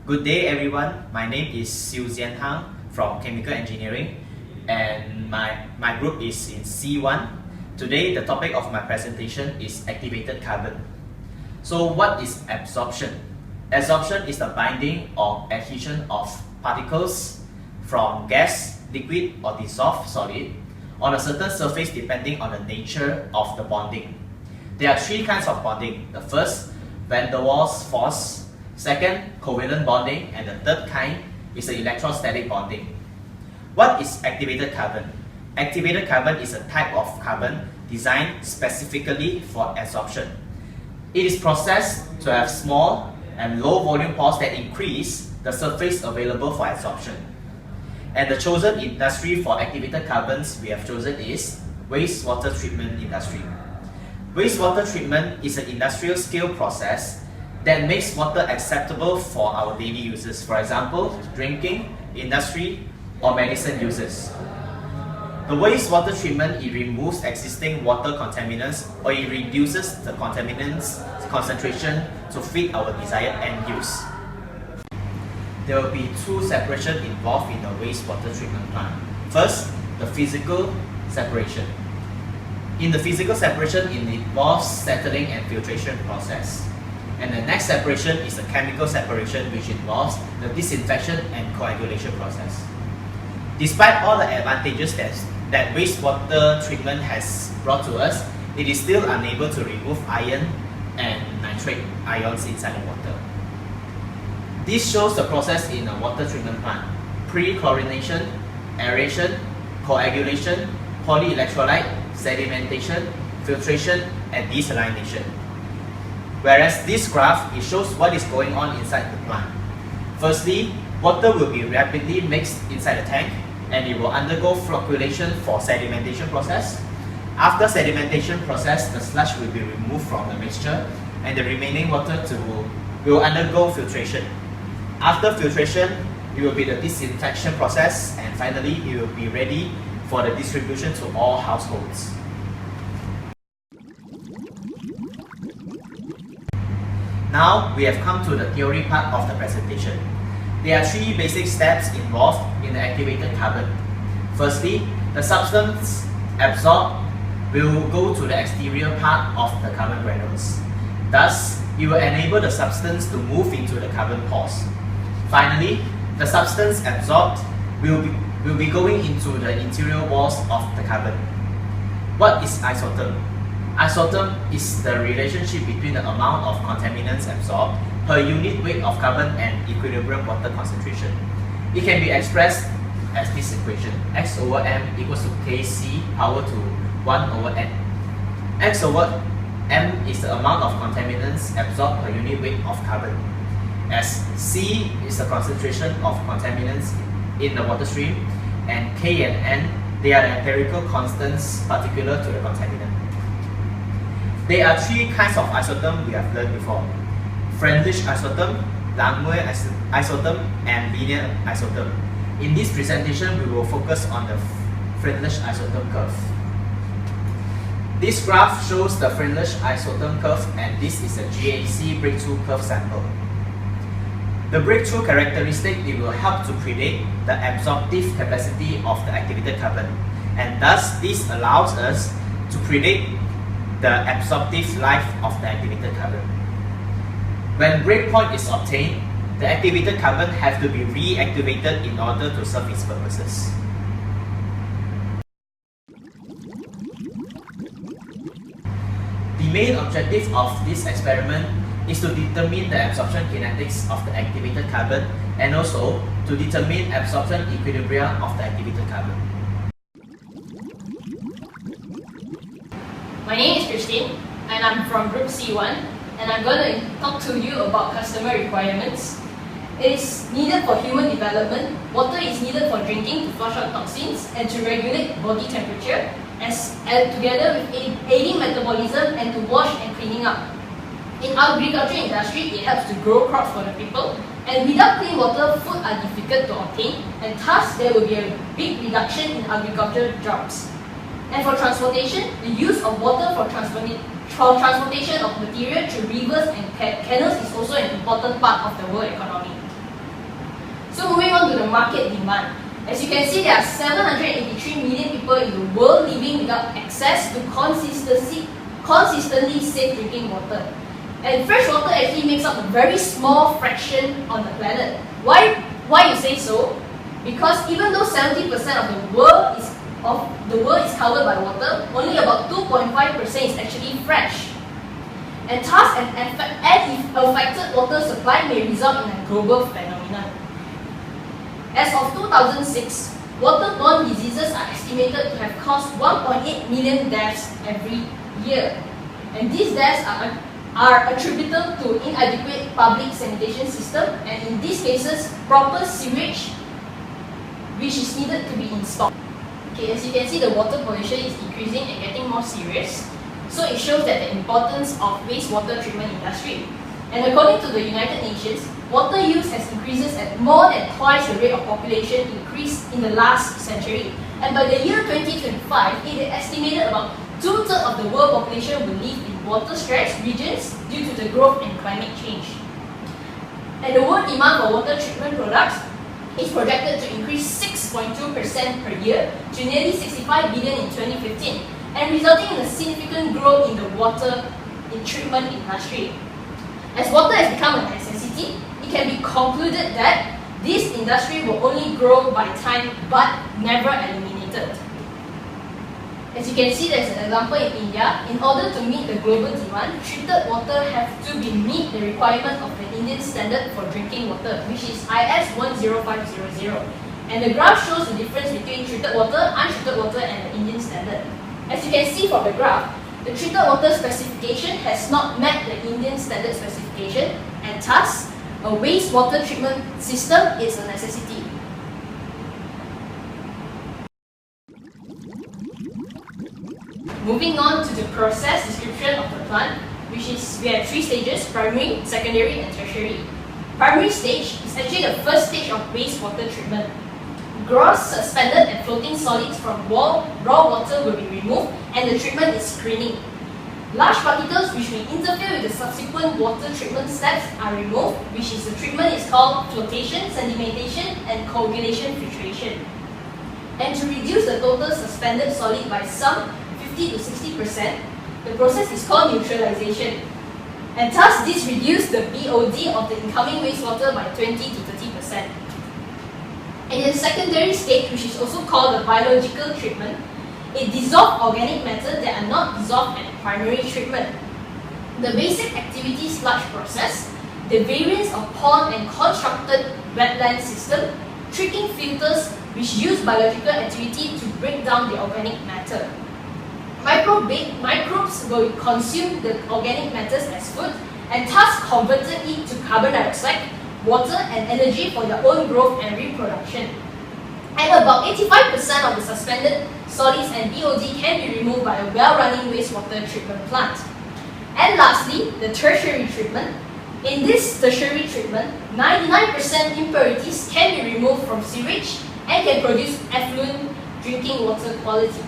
Good day everyone, my name is C1 from Chemical Engineering and my group is in C1. Today the topic of my presentation is activated carbon. So what is adsorption? Adsorption is the binding or adhesion of particles from gas, liquid or dissolved solid on a certain surface depending on the nature of the bonding. There are three kinds of bonding. The first, van der Waals force. Second, covalent bonding, and the third kind is the electrostatic bonding. What is activated carbon? Activated carbon is a type of carbon designed specifically for adsorption. It is processed to have small and low volume pores that increase the surface available for adsorption. And the chosen industry for activated carbons we have chosen is wastewater treatment industry. Wastewater treatment is an industrial scale process that makes water acceptable for our daily uses, for example, drinking, industry, or medicine uses. The wastewater treatment, it removes existing water contaminants or it reduces the contaminants concentration to fit our desired end use. There will be two separations involved in the wastewater treatment plant. First, the physical separation. In the physical separation, it involves settling and filtration process. And the next separation is the chemical separation, which involves the disinfection and coagulation process. Despite all the advantages that wastewater treatment has brought to us, it is still unable to remove iron and nitrate ions inside the water. This shows the process in a water treatment plant: pre-chlorination, aeration, coagulation, polyelectrolyte, sedimentation, filtration, and desalination. Whereas this graph, it shows what is going on inside the plant. Firstly, water will be rapidly mixed inside the tank and it will undergo flocculation for sedimentation process. After sedimentation process, the sludge will be removed from the mixture and the remaining water will undergo filtration. After filtration, it will be the disinfection process, and finally it will be ready for the distribution to all households. Now we have come to the theory part of the presentation. There are three basic steps involved in the activated carbon. Firstly, the substance absorbed will go to the exterior part of the carbon granules. Thus, it will enable the substance to move into the carbon pores. Finally, the substance absorbed will be going into the interior walls of the carbon. What is isotherm? Isotherm is the relationship between the amount of contaminants absorbed per unit weight of carbon and equilibrium water concentration. It can be expressed as this equation: x over m equals to kc power to 1 over n. X over m is the amount of contaminants absorbed per unit weight of carbon, as c is the concentration of contaminants in the water stream, and k and n, they are the empirical constants particular to the contaminant. There are three kinds of isotherm we have learned before: Freundlich isotherm, Langmuir isotherm, and linear isotherm. In this presentation, we will focus on the Freundlich isotherm curve. This graph shows the Freundlich isotherm curve, and this is a GAC breakthrough curve sample. The breakthrough characteristic, it will help to predict the absorptive capacity of the activated carbon, and thus this allows us to predict the absorptive life of the activated carbon. When breakpoint is obtained, the activated carbon has to be reactivated in order to serve its purposes. The main objective of this experiment is to determine the absorption kinetics of the activated carbon and also to determine absorption equilibria of the activated carbon. My name is Christine, and I'm from Group C1, and I'm going to talk to you about customer requirements. It is needed for human development. Water is needed for drinking to flush out toxins and to regulate body temperature, together with aiding metabolism and to wash and cleaning up. In our agriculture industry, it helps to grow crops for the people, and without clean water, food are difficult to obtain, and thus there will be a big reduction in agricultural jobs. And for transportation, the use of water for transportation of material through rivers and canals is also an important part of the world economy. So moving on to the market demand. As you can see, there are 783 million people in the world living without access to consistently safe drinking water. And fresh water actually makes up a very small fraction on the planet. Why you say so? Because even though 70% of the world is covered by water, only about 2.5% is actually fresh. And thus, an affected water supply may result in a global phenomenon. As of 2006, waterborne diseases are estimated to have caused 1.8 million deaths every year. And these deaths are attributable to inadequate public sanitation system, and in these cases, proper sewage which is needed to be installed. Okay, as you can see, the water pollution is decreasing and getting more serious. So it shows that the importance of wastewater treatment industry. And according to the United Nations, water use has increases at more than twice the rate of population increase in the last century. And by the year 2025, it is estimated about 2/3 of the world population will live in water-stressed regions due to the growth and climate change. And the world demand for water treatment products is projected to increase 6.2% per year to nearly 65 billion in 2015, and resulting in a significant growth in the water treatment industry. As water has become a necessity, it can be concluded that this industry will only grow by time but never eliminated. As you can see, there's an example in India. In order to meet the global demand, treated water have to meet the requirement of the Indian standard for drinking water, which is IS 10500. And the graph shows the difference between treated water, untreated water, and the Indian standard. As you can see from the graph, the treated water specification has not met the Indian standard specification, and thus, a wastewater treatment system is a necessity. Moving on to the process description of the plant, which is, we have 3 stages: primary, secondary, and tertiary. Primary stage is actually the first stage of wastewater treatment. Gross, suspended, and floating solids from raw water will be removed, and the treatment is screening. Large particles which may interfere with the subsequent water treatment steps are removed, which is the treatment is called flotation, sedimentation, and coagulation filtration. And to reduce the total suspended solid by some 50 to 60%, the process is called neutralization. And thus, this reduces the BOD of the incoming wastewater by 20 to 30%. And in the secondary stage, which is also called the biological treatment, it dissolves organic matter that are not dissolved at primary treatment. The basic activity sludge process, the variance of pond and constructed wetland system, tricking filters which use biological activity to break down the organic matter. Microbes will consume the organic matters as food and thus converted it to carbon dioxide, water, and energy for their own growth and reproduction. And about 85% of the suspended solids and BOD can be removed by a well-running wastewater treatment plant. And lastly, the tertiary treatment. In this tertiary treatment, 99% impurities can be removed from sewage and can produce effluent drinking water quality.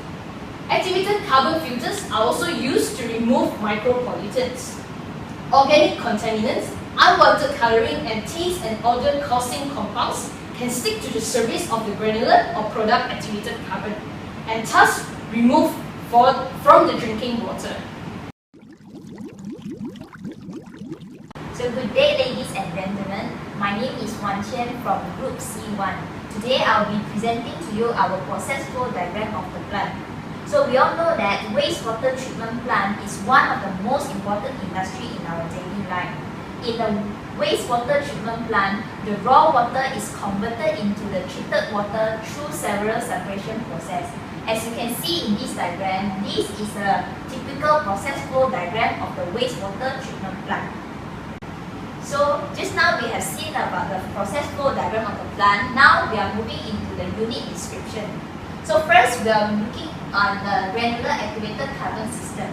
Activated carbon filters are also used to remove micropollutants. Organic contaminants, unwanted coloring, and taste and odor causing compounds can stick to the surface of the granular or product activated carbon and thus remove from the drinking water. So good day, ladies and gentlemen. My name is Wan Qian from Group C1. Today I'll be presenting to you our process flow diagram of the plant. So we all know that wastewater treatment plant is one of the most important industry in our daily life. In the wastewater treatment plant, the raw water is converted into the treated water through several separation process. As you can see in this diagram, this is a typical process flow diagram of the wastewater treatment plant. So just now we have seen about the process flow diagram of the plant. Now we are moving into the unit description. So first we are looking on the granular activated carbon system.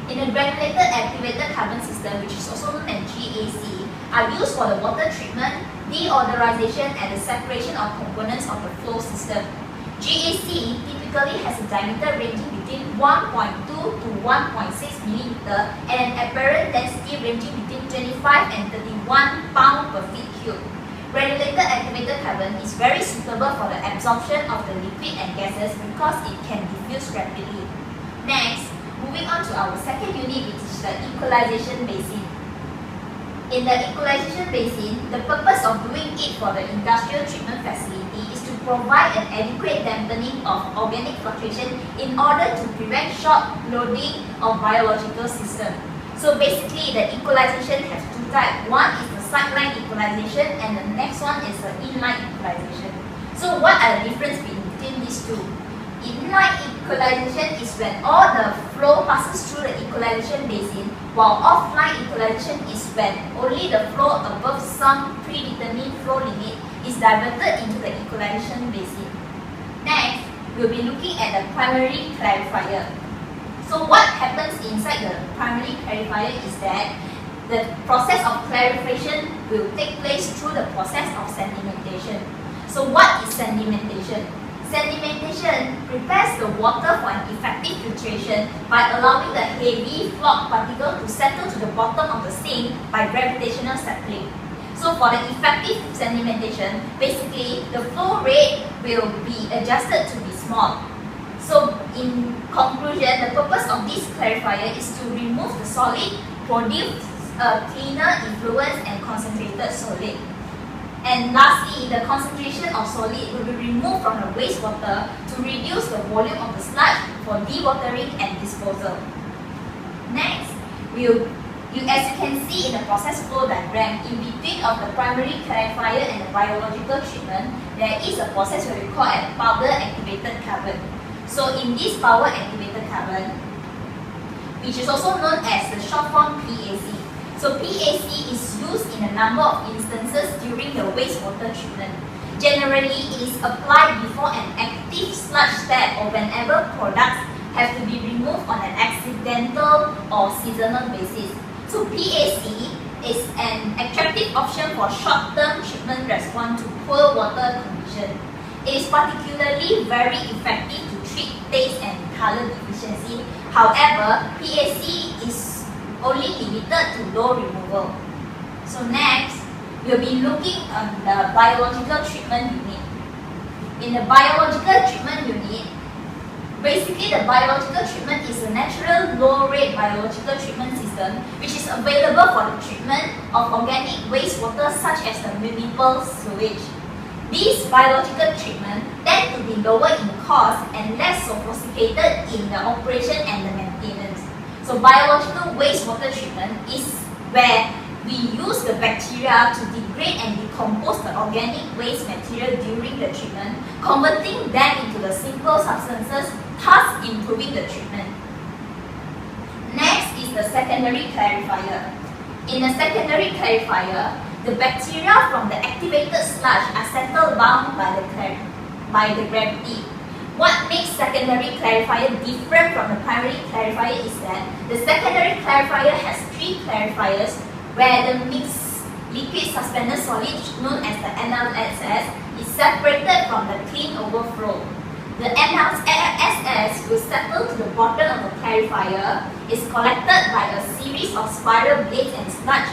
In the granulated activated carbon system, which is also known as GAC, are used for the water treatment, deodorization, and the separation of components of the flow system. GAC typically has a diameter ranging between 1.2 to 1.6 mm and an apparent density ranging between 25 and 31 pound per feet cube. granulated activated carbon is very suitable for the absorption of the liquid and gases because it can diffuse rapidly. Next, moving on to our second unit, which is the equalization basin. In the equalization basin, the purpose of doing it for the industrial treatment facility is to provide an adequate dampening of organic fluctuation in order to prevent shock loading of biological system. So basically, the equalization has two types. One is the sideline equalization and the next one is the inline equalization. So what are the difference between these two? Inline equalization is when all the flow passes through the equalization basin, while offline equalization is when only the flow above some predetermined flow limit is diverted into the equalization basin. Next, we'll be looking at the primary clarifier. So what happens inside the primary clarifier is that the process of clarification will take place through the process of sedimentation. So what is sedimentation? Sedimentation prepares the water for an effective filtration by allowing the heavy floced particle to settle to the bottom of the sink by gravitational settling. So for the effective sedimentation, basically the flow rate will be adjusted to be small. So in conclusion, the purpose of this clarifier is to remove the solid, produce a cleaner, effluent and concentrated solid. And lastly, the concentration of solid will be removed from the wastewater to reduce the volume of the sludge for dewatering and disposal. Next, as you can see in the process flow diagram, in between of the primary clarifier and the biological treatment, there is a process where we call it powder activated carbon. So in this powder activated carbon, which is also known as the short form PAC. So PAC is used in a number of instances during the wastewater treatment. Generally, it is applied before an active sludge step or whenever products have to be removed on an accidental or seasonal basis. So PAC is an attractive option for short-term treatment response to poor water condition. It is particularly very effective to treat taste and color deficiency. However, PAC is only limited to low removal. So next, we'll be looking at the biological treatment unit. In the biological treatment unit, basically the biological treatment is a natural low-rate biological treatment system which is available for the treatment of organic wastewater such as the municipal sewage. These biological treatment tend to be lower in cost and less sophisticated in the operation and the maintenance. So biological wastewater treatment is where we use the bacteria to degrade and decompose the organic waste material during the treatment, converting them into the simple substances, thus improving the treatment. Next is the secondary clarifier. In the secondary clarifier, the bacteria from the activated sludge are settled bound by the gravity. What makes secondary clarifier different from the primary clarifier is that the secondary clarifier has three clarifiers where the mixed liquid suspended solid known as the NLSS is separated from the clean overflow. The NLSS will settle to the bottom of the clarifier, is collected by a series of spiral blades and sludge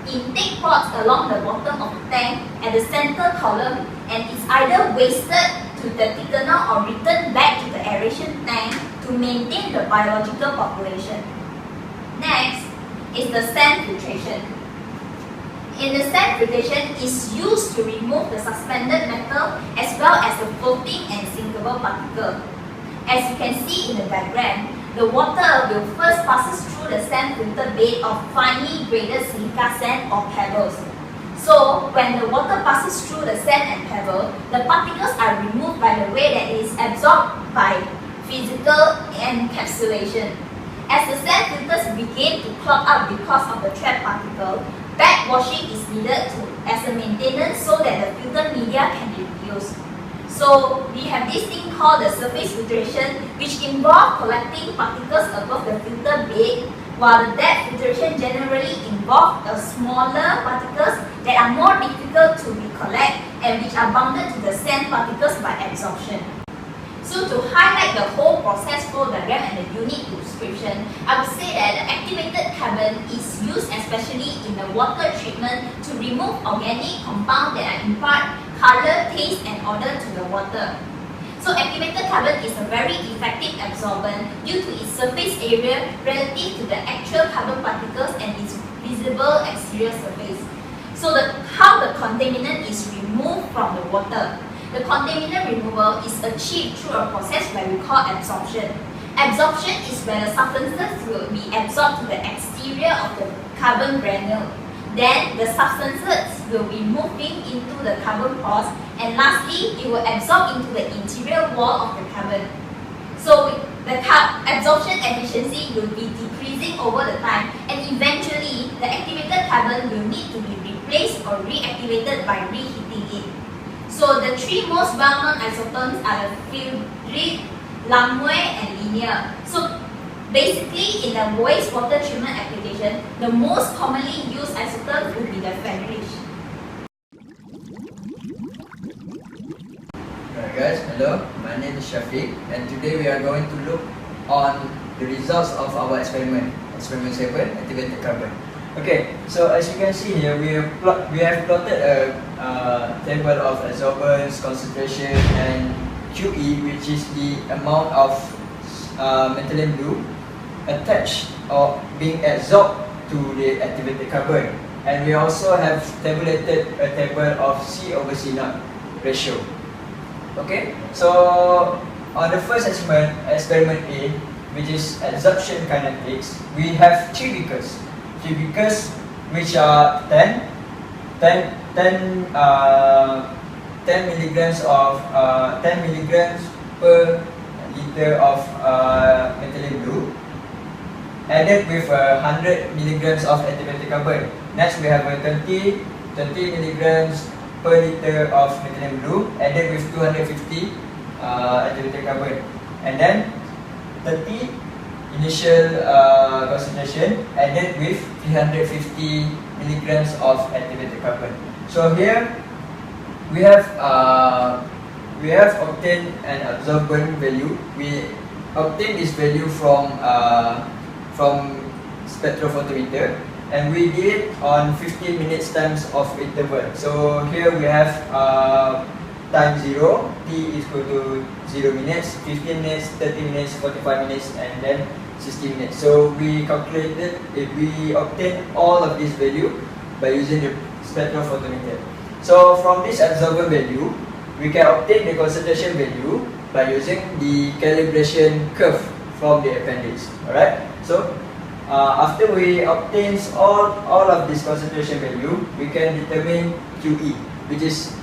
intake ports along the bottom of the tank at the center column and is either wasted to the thickener or returned back to the aeration tank to maintain the biological population. Next is the sand filtration. In the sand filtration is used to remove the suspended metal as well as the floating and sinkable particle. As you can see in the diagram, the water will first passes through the sand filter bed of finely graded silica sand or pebbles. So when the water passes through the sand and pebble, the particles are removed by the way that it is absorbed by physical encapsulation. As the sand filters begin to clog up because of the trapped particle, backwashing is needed as a maintenance so that the filter media can be reused. So we have this thing called the surface filtration, which involves collecting particles above the filter bed, while the depth filtration generally involves smaller particles that are more difficult to recollect and which are bounded to the sand particles by absorption. So to highlight the whole process flow diagram and the unit description, I would say that the activated carbon is used especially in the water treatment to remove organic compounds that impart color, taste and odor to the water. So activated carbon is a very effective absorbent due to its surface area relative to the actual carbon particles and its visible exterior surface. So how the contaminant is removed from the water. The contaminant removal is achieved through a process where we call adsorption. Absorption is where the substances will be absorbed to the exterior of the carbon granule. Then the substances will be moving into the carbon pores, and lastly, it will absorb into the interior wall of the carbon. So the absorption efficiency will be decreasing over the time, and eventually the activated carbon will need to be replaced or reactivated by reheating it. So the three most well-known isotopes are the Fieldred, Lamoué, and Linear. So basically, in the wastewater treatment application, the most commonly used isotope would be the Fieldred. Alright guys, hello, my name is Shafiq, and today we are going to look on the results of our experiment 7, activated carbon. Okay, so as you can see here, we have plotted a table of adsorbents, concentration and QE, which is the amount of methylene blue attached or being adsorbed to the activated carbon. And we also have tabulated a table of C/C0 ratio. Okay, so on the first experiment A, which is adsorption kinetics, we have three beakers which are 10 milligrams per liter of methylene blue, added with 100 milligrams of activated carbon. Next, we have 30 milligrams per liter of methylene blue, added with 250 activated carbon, and then 30 initial concentration added with 350 milligrams of activated carbon. So here we have obtained an absorbent value. We obtained this value from spectrophotometer, and we did it on 15 minutes times of interval. So here we have time 0, t is equal to 0 minutes, 15 minutes, 30 minutes, 45 minutes, and then 60 minutes. So we calculated, we obtained all of this value by using the spectrophotometer. So from this absorbent value, we can obtain the concentration value by using the calibration curve from the appendix. Alright, so after we obtain all of this concentration value, we can determine QE, which is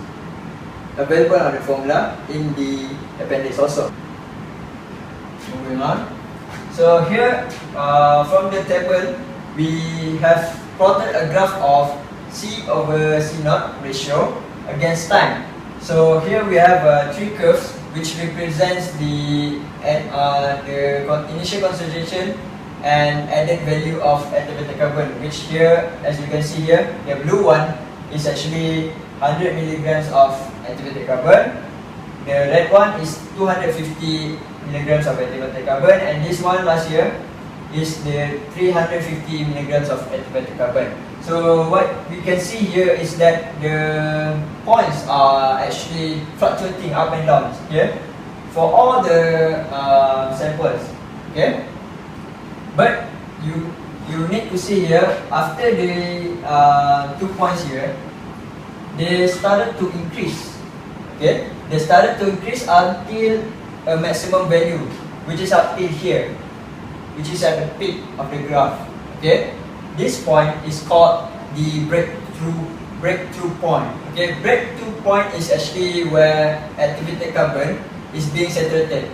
available on the formula in the appendix also. Moving on. So here, from the table, we have plotted a graph of C/C0 ratio against time. So here we have three curves which represents the initial concentration and added value of activated carbon, which here, as you can see here, the blue one is actually 100 milligrams of activated carbon. The red one is 250 milligrams of activated carbon, and this one last year is the 350 milligrams of activated carbon. So what we can see here is that the points are actually fluctuating up and down here for all the samples. Okay, but you need to see here, after the 2 points here, they started to increase. Okay, they started to increase until a maximum value, which is up till here, which is at the peak of the graph. Okay, this point is called the breakthrough point. Okay, breakthrough point is actually where activated carbon is being saturated.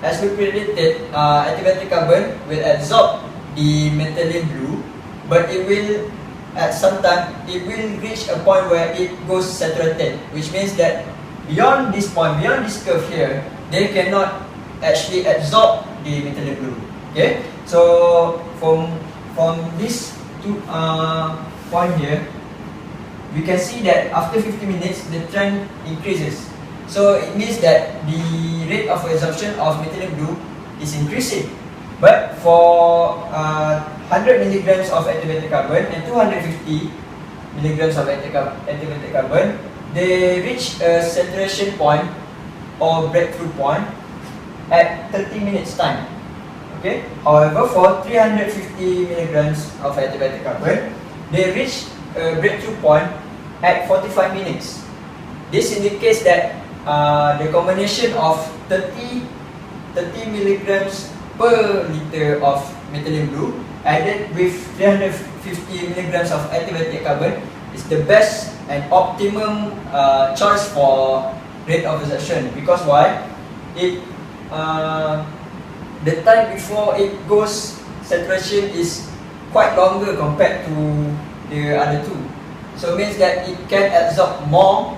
As we predicted, activated carbon will absorb the methylene blue, but it will, at some time, it will reach a point where it goes saturated, which means that beyond this point, beyond this curve here, they cannot actually absorb the methylene blue. Okay, so from this point here, we can see that after 50 minutes, the trend increases. So it means that the rate of adsorption of methylene blue is increasing. But for 100 milligrams of activated carbon and 250 milligrams of activated carbon, they reach a saturation point or breakthrough point at 30 minutes time. Okay. However, for 350 milligrams of activated carbon, they reach a breakthrough point at 45 minutes. This indicates that the combination of 30 milligrams per liter of methylene blue added with 350 milligrams of activated carbon is the best and optimum choice for rate of adsorption. Because why? The time before it goes saturation is quite longer compared to the other two. So it means that it can absorb more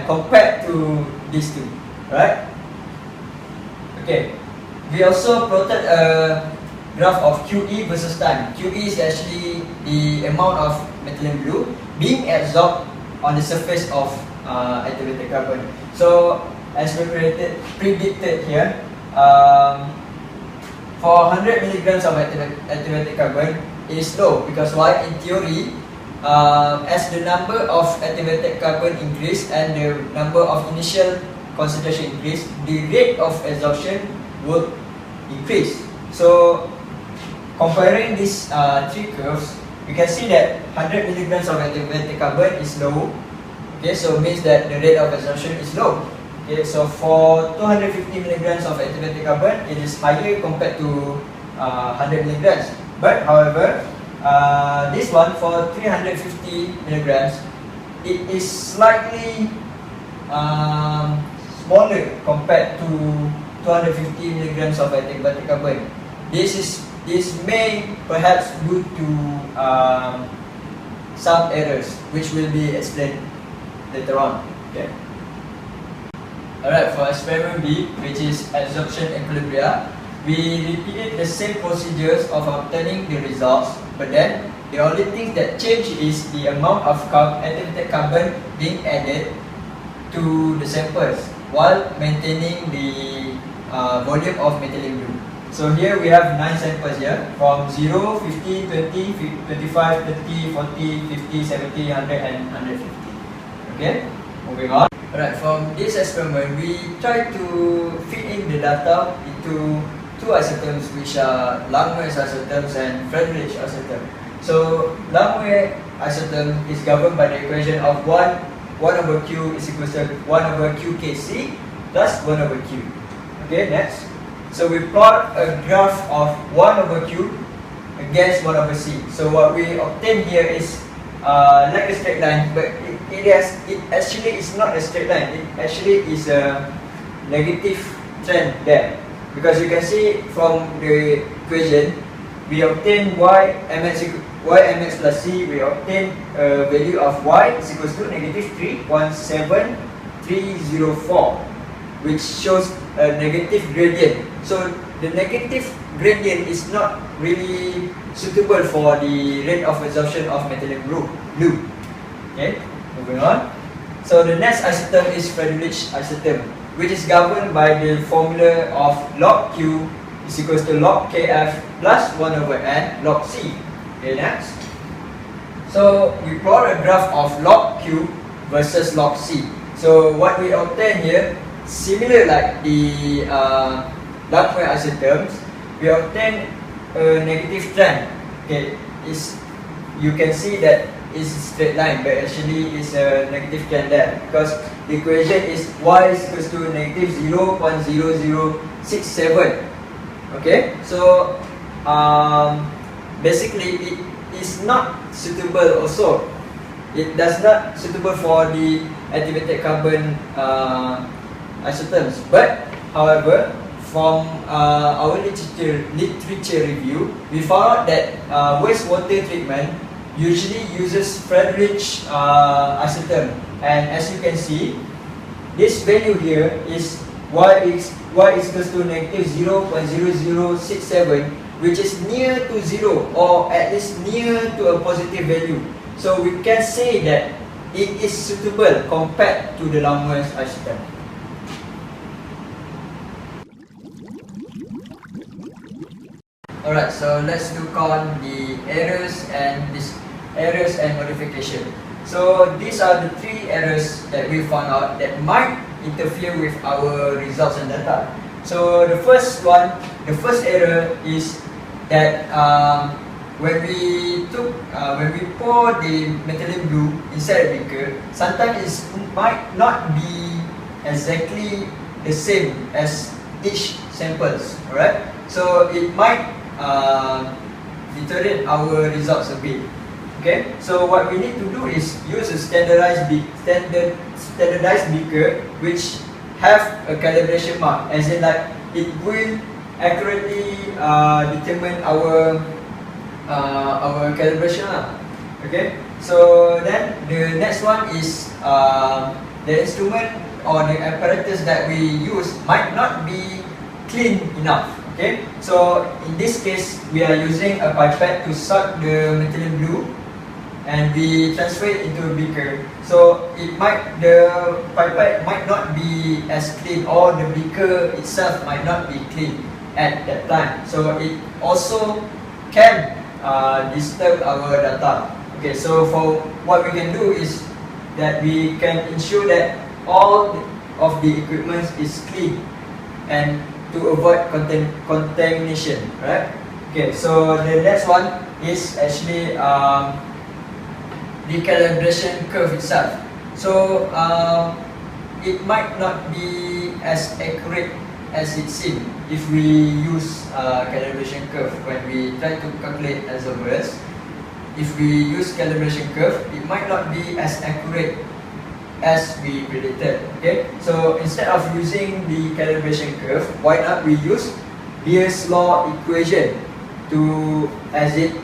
compared to these two, right? Okay. We also plotted a graph of QE versus time. QE is actually the amount of methylene blue being absorbed on the surface of activated carbon. So as we predicted here, for 100 milligrams of activated carbon, it is low because why? In theory, as the number of activated carbon increase and the number of initial concentration increase, the rate of adsorption will increase. So comparing these three curves, we can see that 100 milligrams of activated carbon is low. Okay, so it means that the rate of adsorption is low. Okay, so for 250 milligrams of activated carbon, it is higher compared to 100 milligrams. But however, this one for 350 milligrams, it is slightly smaller compared to 250 milligrams of activated carbon. This may perhaps due to some errors, which will be explained later on. Okay. Alright, for experiment B, which is adsorption equilibria, we repeated the same procedures of obtaining the results, but then the only thing that changed is the amount of activated carbon being added to the samples while maintaining the volume of methylene blue. So here we have 9 samples here from 0, 50, 20, 25, 30, 40, 50, 70, 100 and 150. Okay, moving on. Alright, from this experiment, we try to fit in the data into two isotopes, which are Langmuir isotopes and Friedrich isotope. So Langmuir isotope is governed by the equation of 1 over Q is equal to 1 over QKC plus 1 over Q. Okay, next. So we plot a graph of 1 over Q against 1 over C. So what we obtain here is like a straight line, but it actually is not a straight line. It actually is a negative trend there. Because you can see from the equation, we obtain y plus c, we obtain a value of y is equal to negative 3.7304, which shows a negative gradient. So the negative gradient is not really suitable for the rate of adsorption of methylene blue. Okay, moving on. So the next isotope is Friedrich isotope, which is governed by the formula of log Q is equal to log Kf plus 1 over n log C. Okay, next. So we plot a graph of log Q versus log C. So what we obtain here, similar like the Langmuir isotopes, we obtain a negative trend. Okay, you can see that it's a straight line, but actually it's a negative trend there because the equation is y is equal to negative 0.0067. Okay, so basically it is not suitable also. It does not suitable for the activated carbon isotopes. But however, from our literature review, we found out that wastewater treatment usually uses Friedrich isotope, and as you can see, this value here is y is equal to negative 0.0067, which is near to 0 or at least near to a positive value. So we can say that it is suitable compared to the lama system. Alright, so let's look on the errors and modification. So these are the 3 errors that we found out that might interfere with our results and data. So the first error is that when we pour the methylene blue inside a beaker, sometimes it might not be exactly the same as each samples. Alright, so it might deteriorate our results a bit. Okay, so what we need to do is use a standardized beaker which have a calibration mark, as in like it will accurately determine our calibration lah. Okay, so then the next one is the instrument or the apparatus that we use might not be clean enough. Okay, so in this case we are using a pipette to suck the methylene blue and we transfer it into a beaker. So the pipette might not be as clean, or the beaker itself might not be clean at that time. So it also can disturb our data. Okay, so for what we can do is that we can ensure that all of the equipment is clean and to avoid contamination, right? Okay, so the next one is actually the calibration curve itself. So it might not be as accurate as it seems if we use calibration curve when we try to calculate adsorbers. If we use calibration curve, it might not be as accurate as we predicted. Okay, so instead of using the calibration curve, why not we use Beer's law equation as it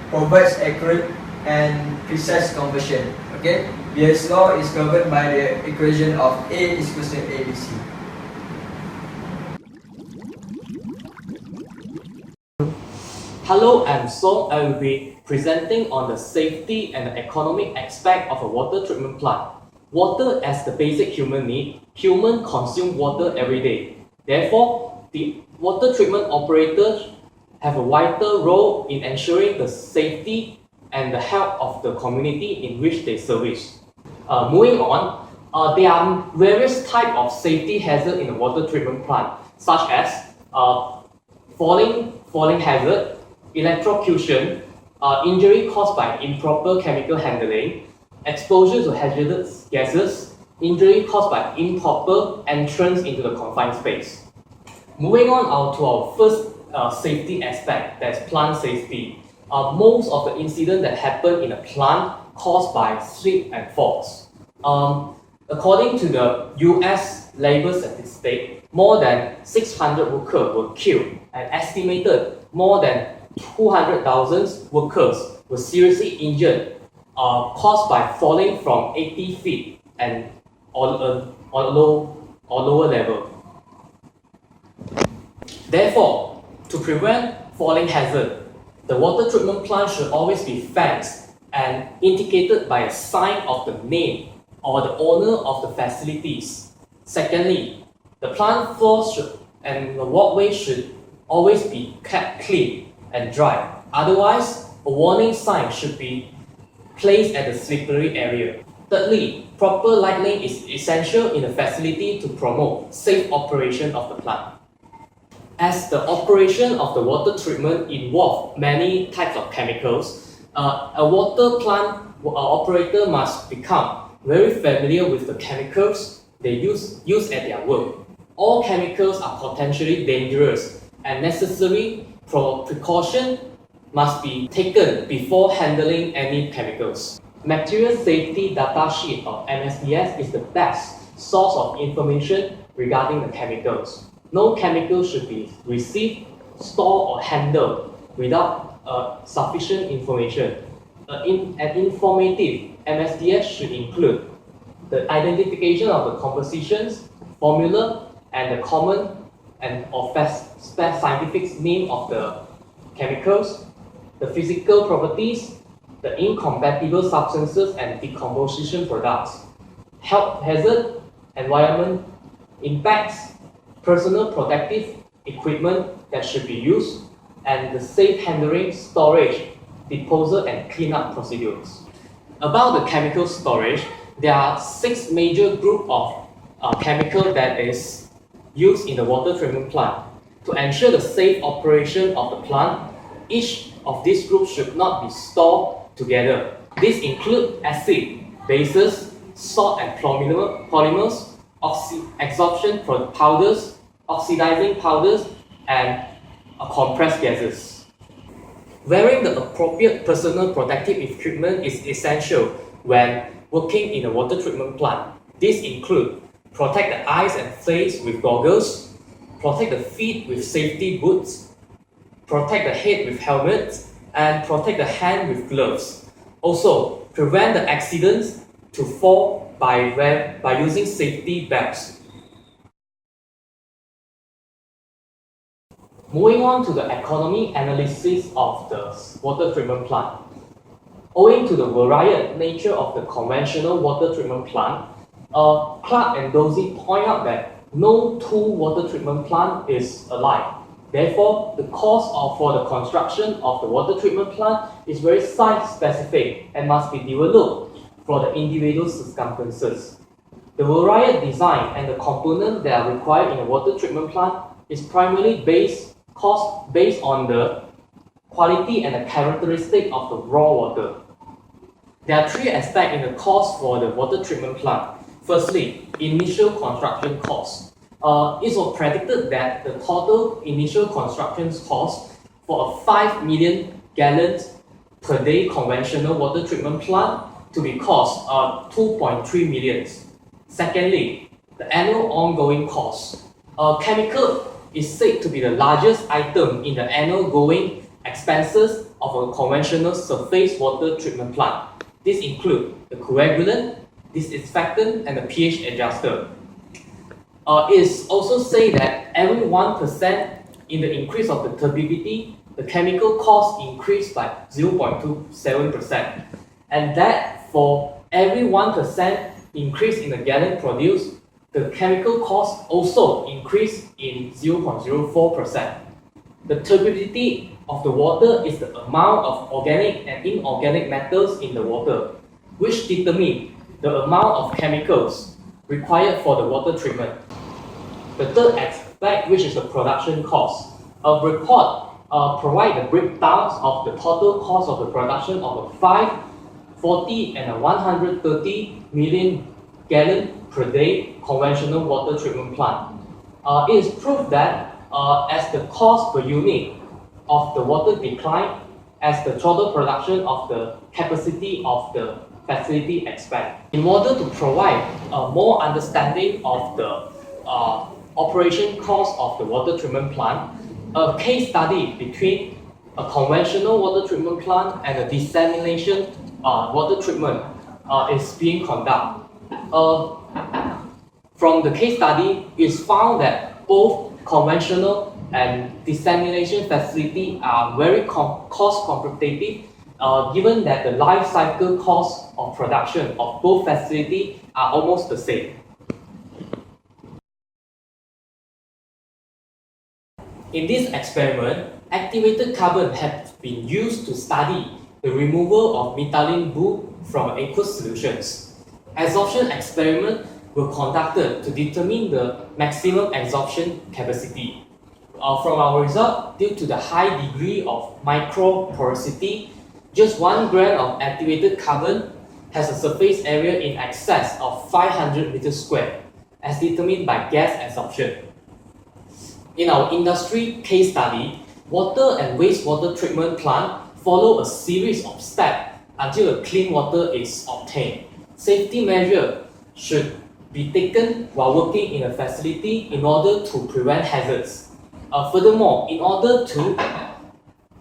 provides accurate and precise conversion. Okay, Beer's law is governed by the equation of A is equal to ABC. Hello, I'm Song. I will be presenting on the safety and the economic aspect of a water treatment plant. Water as the basic human need. Humans consume water every day. Therefore, the water treatment operators have a vital role in ensuring the safety and the health of the community in which they service. Moving on, there are various types of safety hazards in a water treatment plant, such as falling hazard, electrocution, injury caused by improper chemical handling, exposure to hazardous gases, injury caused by improper entrance into the confined space. Moving on to our first safety aspect, that's plant safety. Most of the incidents that happen in a plant caused by slip and falls. According to the US labor statistic, more than 600 workers were killed and estimated more than 200,000 workers were seriously injured caused by falling from 80 feet and or lower level. Therefore, to prevent falling hazard, the water treatment plant should always be fenced and indicated by a sign of the name or the owner of the facilities. Secondly, the plant floors and the walkway should always be kept clean and dry. Otherwise, a warning sign should be placed at the slippery area. Thirdly, proper lighting is essential in a facility to promote safe operation of the plant. As the operation of the water treatment involves many types of chemicals, a water plant operator must become very familiar with the chemicals they use at their work. All chemicals are potentially dangerous and necessary precaution must be taken before handling any chemicals. Material Safety Data Sheet or MSDS is the best source of information regarding the chemicals. No chemical should be received, stored or handled without sufficient information. An informative MSDS should include the identification of the compositions, formula, and the common and or scientific name of the chemicals, the physical properties, the incompatible substances and decomposition products, health hazard, environment impacts, personal protective equipment that should be used, and the safe handling, storage, disposal, and cleanup procedures. About the chemical storage, there are 6 major groups of chemical that is used in the water treatment plant. To ensure the safe operation of the plant, each of these groups should not be stored together. These include acid, bases, salt and polymers, adsorption powders, oxidizing powders, and compressed gases. Wearing the appropriate personal protective equipment is essential when working in a water treatment plant. These include protect the eyes and face with goggles, protect the feet with safety boots, protect the head with helmets, and protect the hand with gloves. Also, prevent the accidents to fall by using safety belts. Moving on to the economic analysis of the water treatment plant. Owing to the varied nature of the conventional water treatment plant, Clark and Dozy point out that no two water treatment plant is alike. Therefore, the cost for the construction of the water treatment plant is very site-specific and must be developed for the individual circumstances. The varied design and the components that are required in a water treatment plant is primarily based on the quality and the characteristic of the raw water. There are 3 aspects in the cost for the water treatment plant. Firstly, initial construction cost. It was predicted that the total initial construction cost for a 5 million gallons per day conventional water treatment plant to be cost 2.3 million. Secondly, the annual ongoing cost. Chemical is said to be the largest item in the annual going expenses of a conventional surface water treatment plant. This includes the coagulant, disinfectant, and the pH adjuster. It is also said that every 1% in the increase of the turbidity, the chemical cost increased by 0.27%, and that for every 1% increase in the gallon produced, the chemical cost also increased in 0.04%. The turbidity of the water is the amount of organic and inorganic matters in the water, which determine the amount of chemicals required for the water treatment. The third aspect, which is the production cost. A report provides the breakdowns of the total cost of the production of a 5, 40, and a 130 million gallon per day conventional water treatment plant. It is proved that as the cost per unit of the water decline, as the total production of the capacity of the facility expand. In order to provide more understanding of the operation cost of the water treatment plant, a case study between a conventional water treatment plant and a desalination water treatment is being conducted. From the case study, it's found that both conventional and desalination facility are very cost competitive, given that the life cycle cost of production of both facilities are almost the same. In this experiment, activated carbon has been used to study the removal of methylene blue from aqueous solutions. Adsorption experiments were conducted to determine the maximum adsorption capacity. From our result, due to the high degree of microporosity, just 1 gram of activated carbon has a surface area in excess of 500 meters squared, as determined by gas adsorption. In our industry case study, water and wastewater treatment plant follow a series of steps until a clean water is obtained. Safety measures should be taken while working in a facility in order to prevent hazards. Furthermore, in order to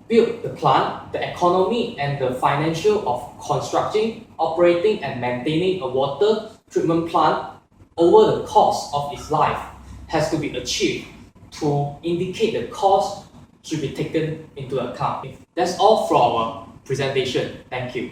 build the plant, the economy and the financial of constructing, operating and maintaining a water treatment plant over the course of its life has to be achieved to indicate the cost should be taken into account. That's all for our presentation. Thank you.